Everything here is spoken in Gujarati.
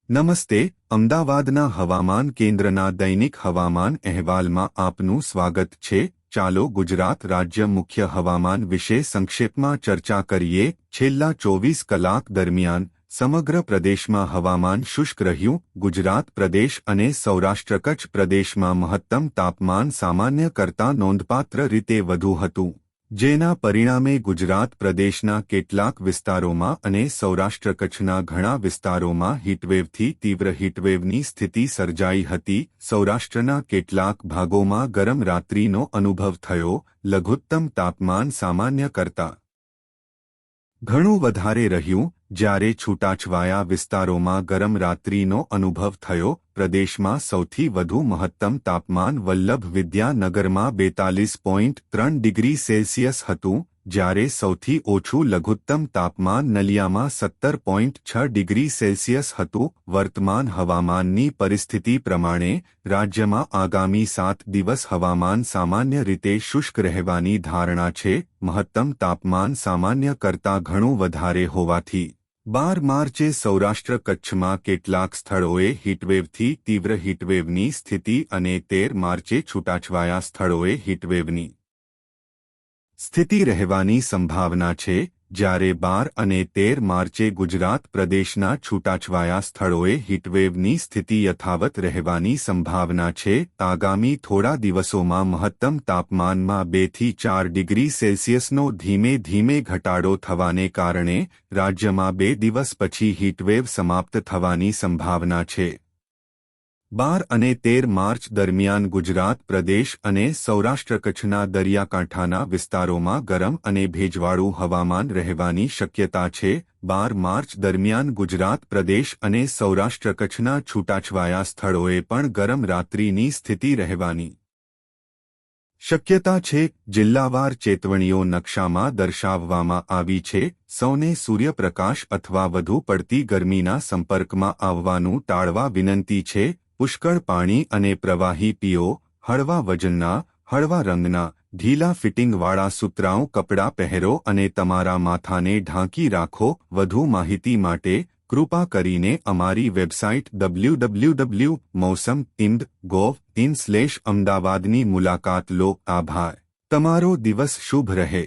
નમસ્તે, અમદાવાદના હવામાન કેન્દ્રના દૈનિક હવામાન અહેવાલમાં આપનું સ્વાગત છે. ચાલો ગુજરાત રાજ્ય મુખ્ય હવામાન વિશે સંક્ષેપમાં ચર્ચા કરીએ. છેલ્લા 24 કલાક દરમિયાન સમગ્ર પ્રદેશમાં હવામાન શુષ્ક રહ્યું. ગુજરાત પ્રદેશ અને સૌરાષ્ટ્ર કચ્છ પ્રદેશમાં મહત્તમ તાપમાન સામાન્ય કરતાં નોંધપાત્ર રીતે વધુ હતું, જેના પરિણામે ગુજરાત પ્રદેશના કેટલાક વિસ્તારોમાં અને સૌરાષ્ટ્ર કચ્છના ઘણા વિસ્તારોમાં હીટવેવથી તીવ્ર હીટવેવની સ્થિતિ સર્જાઈ હતી. સૌરાષ્ટ્રના કેટલાક ભાગોમાં ગરમ રાત્રિનો અનુભવ થયો. લઘુત્તમ તાપમાન સામાન્ય કરતાં ઘણું વધારે રહ્યું, જ્યારે છૂટાછવાયા વિસ્તારોમાં ગરમ રાત્રિનો અનુભવ થયો. પ્રદેશમાં સૌથી વધુ મહત્તમ તાપમાન વલ્લભ વિદ્યાનગરમાં 42.3 ડિગ્રી સેલ્સિયસ હતું, જ્યારે સૌથી ઓછું લઘુત્તમ તાપમાન નલિયામાં 17.6 ડિગ્રી સેલ્સિયસ હતું. વર્તમાન હવામાનની પરિસ્થિતિ પ્રમાણે રાજ્યમાં આગામી 7 દિવસ હવામાન સામાન્ય રીતે શુષ્ક રહેવાની ધારણા છે. મહત્તમ તાપમાન સામાન્ય કરતાં ઘણું વધારે હોવાથી 12 માર્ચે સૌરાષ્ટ્ર કચ્છમાં કેટલાક સ્થળોએ હીટવેવથી તીવ્ર હીટવેવની સ્થિતિ અને 13 માર્ચે છૂટાછવાયા સ્થળોએ હીટવેવની સ્થિતિ રહેવાની સંભાવના છે, જ્યારે 12 અને 13 માર્ચે ગુજરાત પ્રદેશના છૂટાછવાયા સ્થળોએ હીટવેવની સ્થિતિ યથાવત રહેવાની સંભાવના છે. આગામી થોડા દિવસોમાં મહત્તમ તાપમાનમાં 2 થી 4 ડિગ્રી સેલ્સિયસનો ધીમે ધીમે ઘટાડો થવાને કારણે રાજ્યમાં 2 દિવસ પછી હીટવેવ સમાપ્ત થવાની સંભાવના છે. 12 અને 13 માર્ચ દરમિયાન ગુજરાત પ્રદેશ અને સૌરાષ્ટ્ર કચ્છના દરિયાકાંઠાના વિસ્તારોમાં ગરમ અને ભેજવાળું હવામાન રહેવાની શક્યતા છે. 12 માર્ચ દરમિયાન ગુજરાત પ્રદેશ અને સૌરાષ્ટ્ર કચ્છના છૂટાછવાયા સ્થળોએ પણ ગરમ રાત્રિની સ્થિતિ રહેવાની શક્યતા છે. જિલ્લાવાર ચેતવણીઓ નકશામાં દર્શાવવામાં આવી છે. સૌને સૂર્યપ્રકાશ અથવા વધુ પડતી ગરમીના સંપર્કમાં આવવાનું ટાળવા વિનંતી છે. પુષ્કળ પાણી અને પ્રવાહી પીઓ. હળવા વજનના, હળવા રંગના, ઢીલા ફિટિંગવાળા સુતરાઉ કપડાં પહેરો અને તમારા માથાને ઢાંકી રાખો. વધુ માહિતી માટે કૃપા કરીને અમારી વેબસાઇટ www.mausamtind.gov.in/અમદાવાદની મુલાકાત લો. આભાર. તમારો દિવસ શુભ રહે.